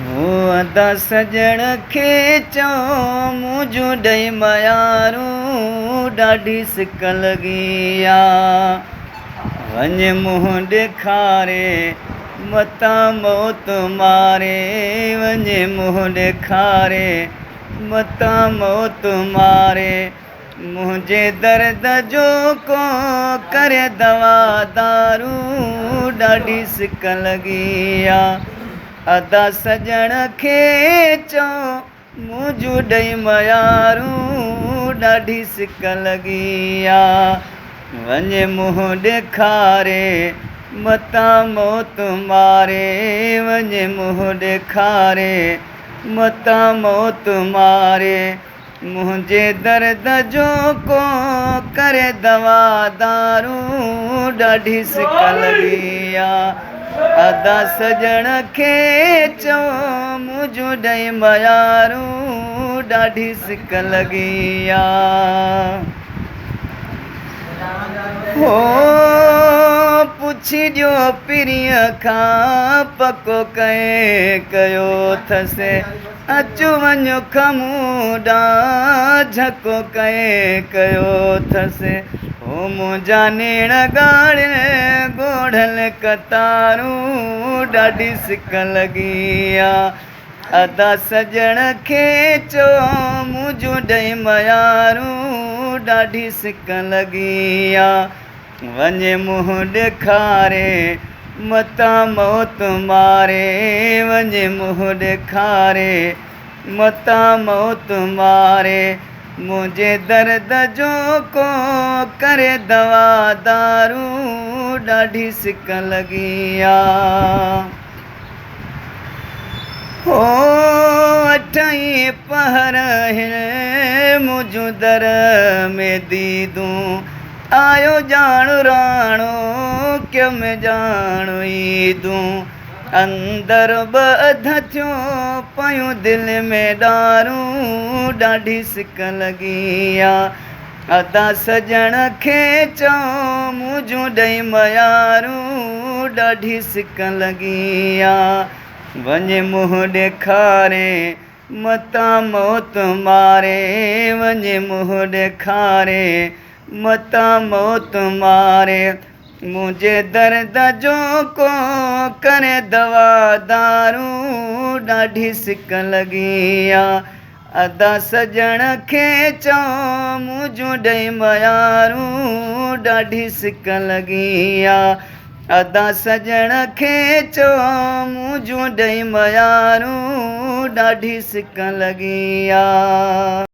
हो अदा सजण खे चऊं मुंहिंजूं ॾेई मयारूं ॾाढी सिक लॻी आहे। वञ मुंहुं ॾेखारे मतां मौत मारे, वञ मुंहुं ॾेखारे मतां मौत मारे। मुंहिंजे दर्द जो को करे दवा दारू ॾाढी सिक लॻी आहे। अदा सजण खे चऊं मुंहिंजूं ॾेई मयारूं ॾाढी सिक लॻी आहे। वञ मुंहुं ॾेखारे मतां मौत मारे, वञ मुंहुं ॾेखारे मतां मौत मारे। मुंहिंजे दर्द जो को करे दवा दारू ॾाढी सिक लॻी आहे। अदा सजण खे चऊं मुंहिंजूं ॾेई मयारूं ॾाढी सिक लॻी आहे। हो पुछी ॾियो पीरीअ खां पको कयो अथसि, अचु वञु खमूं ॾांहुं झको कयो अथसि। हो मुंहिंजा नेण ॻाढ़ियल ॻोढ़ल कतारूं ॾाढी सिक लॻी आहे। अदा सजण खे चऊं मुंहिंजूं ॾेई मयारूं ॾाढी सिक लॻी आहे। वञ मुंहुं ॾेखारे मतां मौत मारे, वञ मुंहुं ॾेखारे मतां मौत मारे। मुंहिंजे दर्द जो को करे दवा दारू ॾाढी सिक लॻी आहे। हो अठई पहर मुंहिंजूं दर में दीदूं आयो ॼाण राणो किम ॼाण ईदूं। अंदर ॿध थियूं पयूं दिलि में ॾारूं ॾाढी सिक लॻी आहे। अदा सजण खे चऊं मुंहिंजूं ॾेई मयारूं ॾाढी सिक लॻी आहे। वञ मुंहुं ॾेखारे मतां मौत मारे, वञ मुंहुं ॾेखारे मतां मौत मारे। मुंहिंजे दर्द जो को करे दवा दारू ॾाढी सिक लॻी आहे। अदा सजण खे चऊं मुंहिंजूं ॾेई मयारूं ॾाढी सिक लॻी आहे। अदा सजण खे चऊं मुंहिंजूं ॾेई मयारूं ॾाढी सिक लॻी आहे।